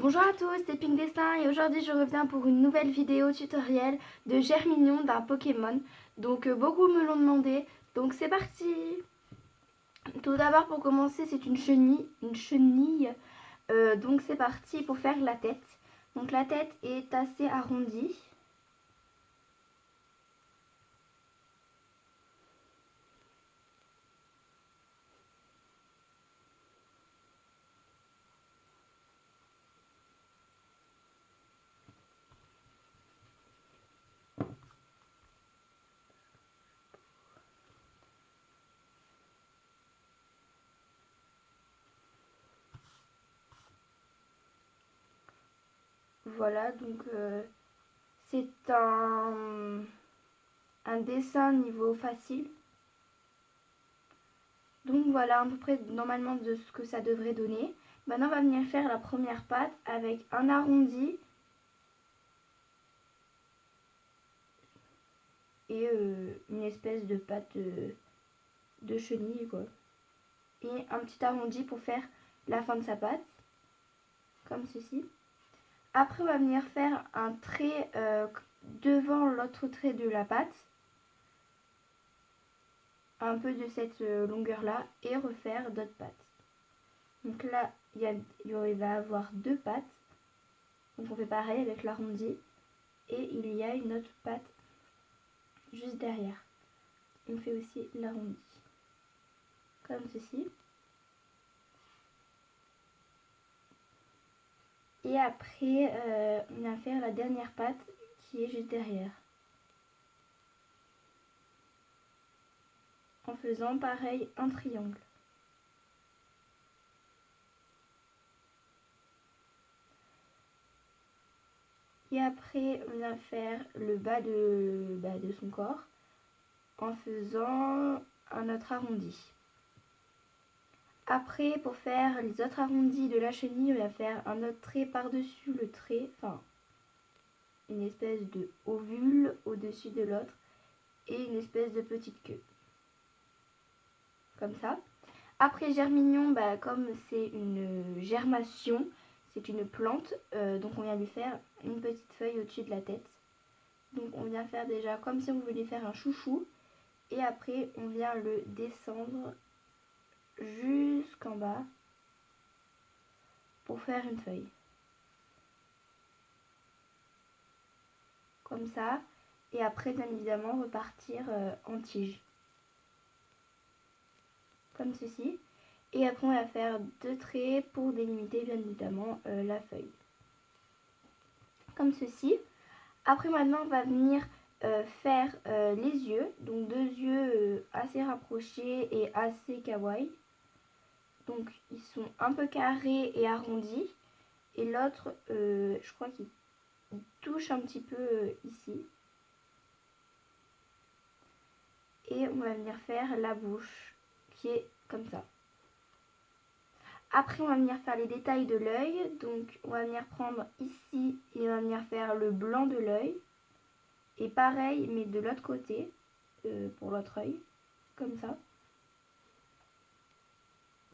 Bonjour à tous, c'est Pink Dessin et aujourd'hui je reviens pour une nouvelle vidéo tutoriel de Germignon d'un Pokémon. Donc beaucoup me l'ont demandé, donc c'est parti. Tout d'abord pour commencer c'est une chenille. Donc c'est parti pour faire la tête. Donc la tête est assez arrondie. Voilà, donc c'est un dessin niveau facile. Donc voilà à peu près normalement de ce que ça devrait donner. Maintenant on va venir faire la première patte avec un arrondi et une espèce de patte de chenille quoi. Et un petit arrondi pour faire la fin de sa patte, comme ceci. Après on va venir faire un trait devant l'autre trait de la patte, un peu de cette longueur là, et refaire d'autres pattes. Donc là il va avoir deux pattes, donc on fait pareil avec l'arrondi, et il y a une autre patte juste derrière. On fait aussi l'arrondi, comme ceci. Et après, on va faire la dernière patte qui est juste derrière. En faisant pareil un triangle. Et après, on va faire le bas de son corps en faisant un autre arrondi. Après, pour faire les autres arrondis de la chenille, on va faire un autre trait par-dessus le trait, enfin une espèce de ovule au-dessus de l'autre et une espèce de petite queue. Comme ça. Après Germignon, comme c'est une germation, c'est une plante, donc on vient lui faire une petite feuille au-dessus de la tête. Donc on vient faire déjà comme si on voulait faire un chouchou. Et après on vient le descendre jusqu'en bas pour faire une feuille. Comme ça. Et après bien évidemment repartir en tige. Comme ceci. Et après on va faire deux traits pour délimiter bien évidemment la feuille. Comme ceci. Après maintenant on va venir faire les yeux. Donc deux yeux assez rapprochés et assez kawaii. Donc ils sont un peu carrés et arrondis. Et l'autre je crois qu'il touche un petit peu ici. Et on va venir faire la bouche qui est comme ça. Après, on va venir faire les détails de l'œil. Donc, on va venir prendre ici et on va venir faire le blanc de l'œil. Et pareil, mais de l'autre côté, pour l'autre œil, comme ça.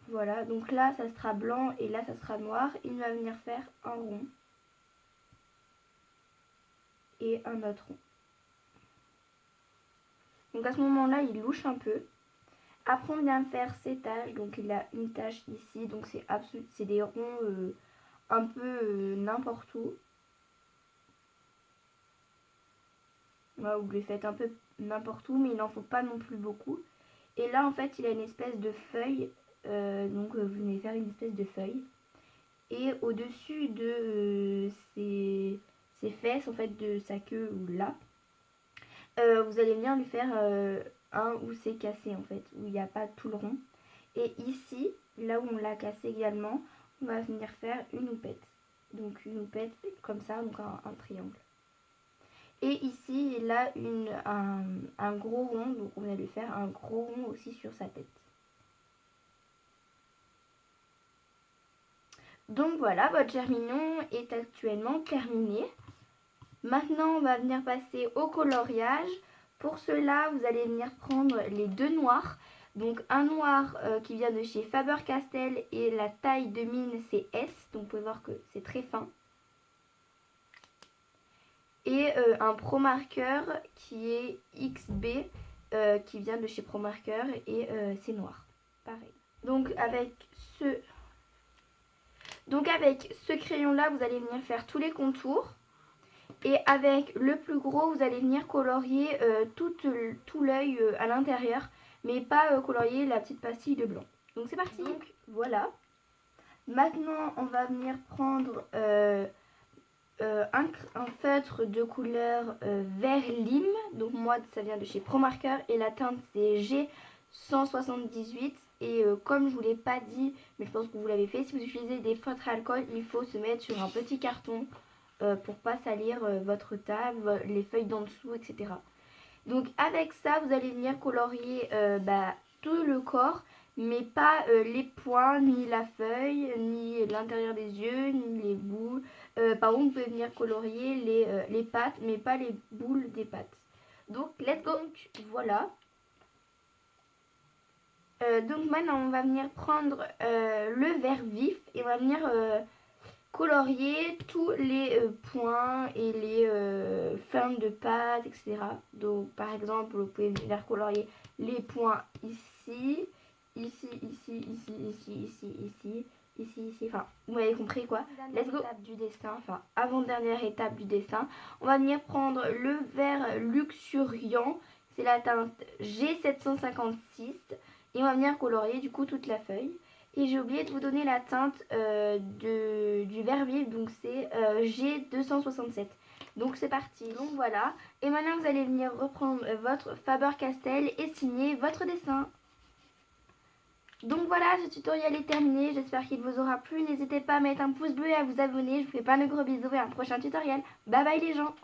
Voilà, donc là, ça sera blanc et là, ça sera noir. Il va venir faire un rond. Et un autre rond. Donc à ce moment-là, il louche un peu. Après, on vient faire ses taches. Donc, il a une tache ici. Donc, c'est des ronds un peu n'importe où. Voilà, vous les faites un peu n'importe où, mais il n'en faut pas non plus beaucoup. Et là, en fait, il a une espèce de feuille. Donc, vous venez faire une espèce de feuille. Et au-dessus de ses fesses, en fait, de sa queue ou là, vous allez venir lui faire un où c'est cassé, en fait, où il n'y a pas tout le rond. Et ici, là où on l'a cassé également, on va venir faire une houppette. Donc une houppette comme ça, donc un triangle. Et ici, il a un gros rond, donc on va lui faire un gros rond aussi sur sa tête. Donc voilà, votre Germignon est actuellement terminé. Maintenant, on va venir passer au coloriage. Pour cela, vous allez venir prendre les deux noirs. Donc un noir qui vient de chez Faber-Castell et la taille de mine c'est S, donc vous pouvez voir que c'est très fin. Et un Pro Marker qui est XB qui vient de chez Pro Marker et c'est noir, pareil. Donc avec ce crayon là vous allez venir faire tous les contours. Et avec le plus gros, vous allez venir colorier tout l'œil à l'intérieur, mais pas colorier la petite pastille de blanc. Donc c'est parti. Donc voilà. Maintenant, on va venir prendre un feutre de couleur vert lime. Donc moi, ça vient de chez Pro Marker et la teinte c'est G178. Et comme je vous l'ai pas dit, mais je pense que vous l'avez fait, si vous utilisez des feutres à alcool, il faut se mettre sur un petit carton pour pas salir votre table, les feuilles d'en dessous, etc. Donc avec ça, vous allez venir colorier tout le corps, mais pas les points, ni la feuille, ni l'intérieur des yeux, ni les boules. Par contre, vous pouvez venir colorier les pattes, mais pas les boules des pattes. Donc, let's go. Donc, voilà. Donc maintenant, on va venir prendre le vert vif et on va venir colorier tous les points et les formes de pattes, etc. Donc par exemple, vous pouvez venir colorier les points ici, ici, ici, ici, ici, ici, ici, ici, ici, enfin, vous m'avez compris quoi. Let's go. Étape du dessin, enfin, avant-dernière étape du dessin, on va venir prendre le vert luxuriant, c'est la teinte G756, et on va venir colorier du coup toute la feuille. Et j'ai oublié de vous donner la teinte du vert vif, donc c'est G267. Donc c'est parti, donc voilà. Et maintenant vous allez venir reprendre votre Faber-Castell et signer votre dessin. Donc voilà, ce tutoriel est terminé, j'espère qu'il vous aura plu. N'hésitez pas à mettre un pouce bleu et à vous abonner. Je vous fais plein de gros bisous et à un prochain tutoriel. Bye bye les gens.